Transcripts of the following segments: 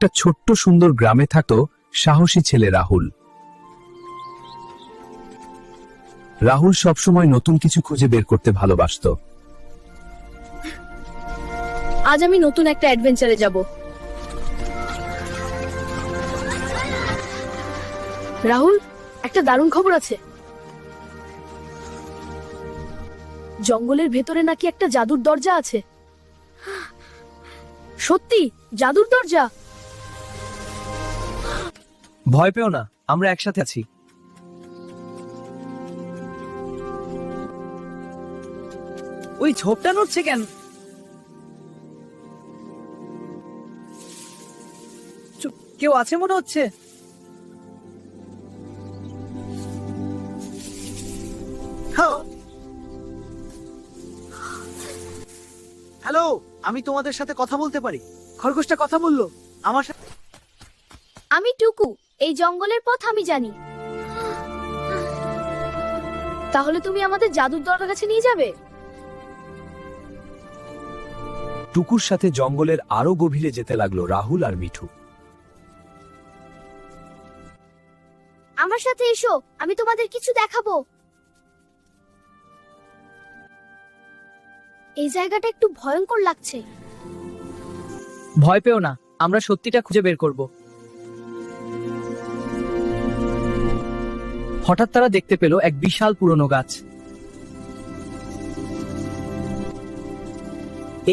একটা ছোট্ট সুন্দর গ্রামে থাকতো সাহসী ছেলে রাহুল। রাহুল সবসময় নতুন কিছু খুঁজে বের করতে ভালোবাসতো। আজ আমি নতুন একটা অ্যাডভেঞ্চারে যাব। রাহুল, একটা দারুণ খবর আছে। জঙ্গলের ভেতরে নাকি একটা জাদুর দরজা আছে। সত্যি জাদুর দরজা? ভয় পেও না, আমরা একসাথে আছি। ওই ঝোপটা নড়ছে কেন? কেউ আছে মনে হচ্ছে। হ্যালো, আমি তোমাদের সাথে কথা বলতে পারি। খরগোশটা কথা বললো আমার সাথে। আমি টুকু, এই জঙ্গলের পথ আমি জানি। তাহলে তুমি আমাদের জাদুর দরজার কাছে নিয়ে যাবে? টুকুর সাথে জঙ্গলের আরো গভীরে যেতে লাগলো রাহুল আর মিঠু। আমার সাথে এসো, আমি তোমাদের কিছু দেখাবো। এই জায়গাটা একটু ভয়ঙ্কর লাগছে। ভয় পেও না, আমরা সত্যিটা খুঁজে বের করব। হঠাৎ তারা দেখতে পেল এক বিশাল পুরনো গাছ।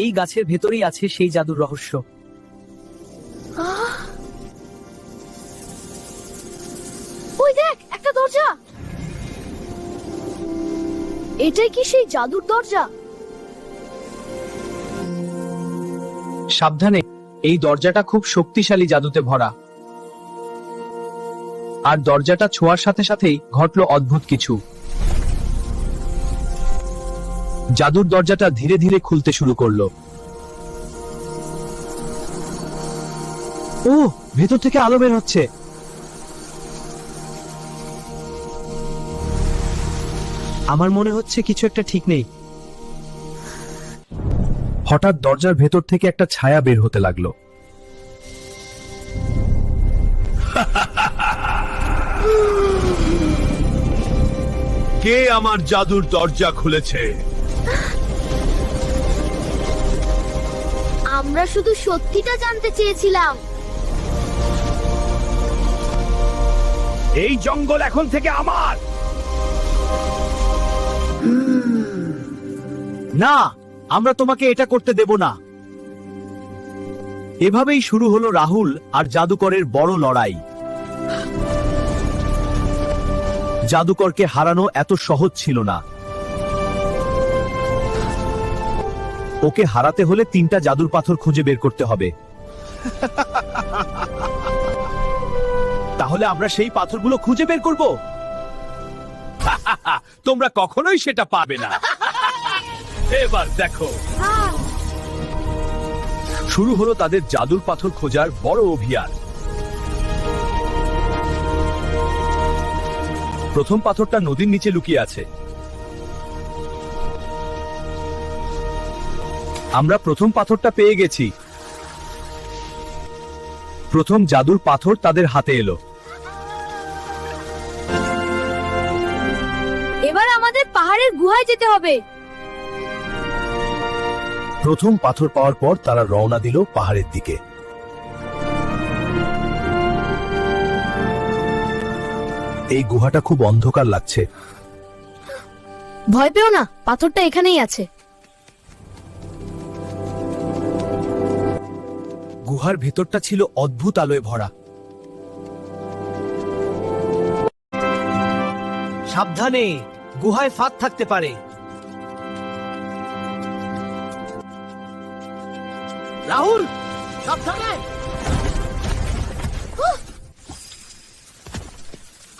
এই গাছের ভেতরেই আছে সেই জাদুর রহস্য। ওই দেখ, একটা দরজা। এটাই কি সেই জাদুর দরজা? সাবধানে, এই দরজাটা খুব শক্তিশালী জাদুতে ভরা। আর দরজাটা ছোঁয়ার সাথে সাথেই ঘটলো অদ্ভুত কিছু। জাদুর দরজাটা ধীরে ধীরে খুলতে শুরু করলো। ও, ভেতর থেকে আলো বের হচ্ছে। আমার মনে হচ্ছে কিছু একটা ঠিক নেই। হঠাৎ দরজার ভেতর থেকে একটা ছায়া বের হতে লাগলো। কে আমার জাদুর দরজা খুলেছে? আমরা শুধু সত্যিটা জানতে চেয়েছিলাম। এই জঙ্গল এখন থেকে আমার। না, আমরা তোমাকে এটা করতে দেব না। এভাবেই শুরু হলো রাহুল আর জাদুকরের বড় লড়াই। জাদুকরকে হারানো এত সহজ ছিল না। ওকে হারাতে হলে 3টা জাদুর পাথর খুঁজে বের করতে হবে। তাহলে আমরা সেই পাথরগুলো খুঁজে বের করব। তোমরা কখনোই সেটা পাবে না। এবার দেখো। শুরু হলো তাদের জাদুর পাথর খোঁজার বড় অভিযান। প্রথম পাথরটা নদীর নিচে লুকিয়ে আছে। আমরা প্রথম পাথরটা পেয়ে গেছি। প্রথম জাদুর পাথর তাদের হাতে এলো। এবার আমাদের পাহাড়ের গুহায় যেতে হবে। প্রথম পাথর পাওয়ার পর তারা রওনা দিল পাহাড়ের দিকে। এই গুহাটা খুব অন্ধকার লাগছে। ভয় পেও না, পাথরটা এখানেই আছে। গুহার ভেতরটা ছিল অদ্ভুত আলোয় ভরা। সাবধানে, গুহায় ফাঁক থাকতে পারে। রাহুল, সাবধানে।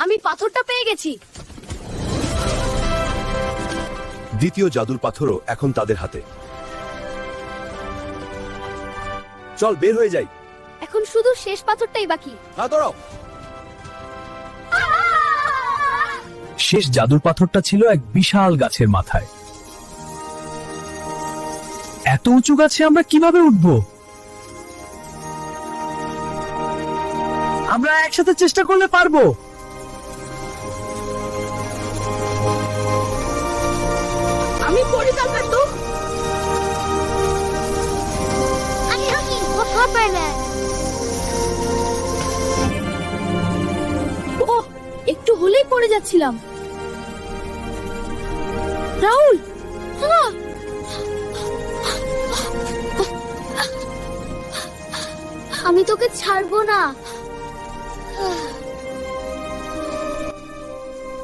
আমি পাথরটা পেয়ে গেছি। দ্বিতীয় জাদুর পাথরও এখন তাদের হাতে। চল বের হয়ে যাই। এখন শুধু শেষ পাথরটাই বাকি। দাঁড়াও। শেষ জাদুর পাথরটা ছিল এক বিশাল গাছের মাথায়। এত উঁচু গাছে আমরা কিভাবে উঠব? আমরা একসাথে চেষ্টা করলে পারবো। আমি পরিকল্পনা তো আমি কথা পাইলে ও একটু হলেই পড়ে যাচ্ছিলাম। রাহুল হ্যাঁ। আমি তোকে ছাড়বো না।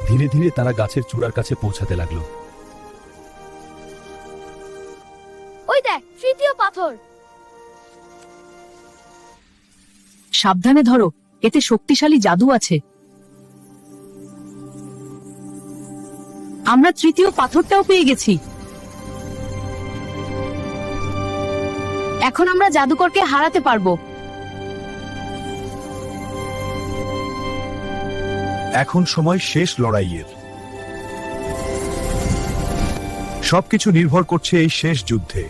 ধীরে ধীরে তারা গাছের চূড়ার কাছে পৌঁছাতে লাগলো। ওই দেখ তৃতীয় পাথর। সাবধানে ধরো, এতে শক্তিশালী জাদু আছে। আমরা তৃতীয় পাথরটাও পেয়ে গেছি। এখন আমরা জাদুকরকে হারাতে পারবো। এখন সময় শেষ লড়াইয়ের। সবকিছু নির্ভর করছে এই শেষ যুদ্ধে।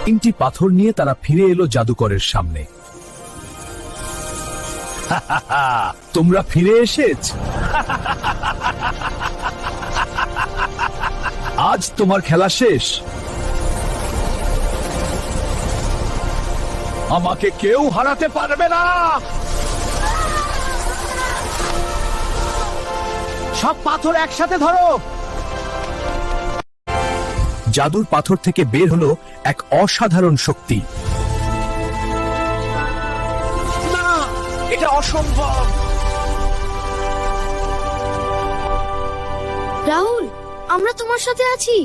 তিনটি পাথর নিয়ে তারা ফিরে এলো জাদুকরের সামনে। তোমরা ফিরে এসেছ। আজ তোমার খেলা শেষ। আমাকে কেউ হারাতে পারবে না। সব পাথর একসাথে ধরো। জাদুর পাথর থেকে বের হলো এক অসাধারণ শক্তি। না, এটা অসম্ভব। রাহুল আমরা তোমার সাথে আছি।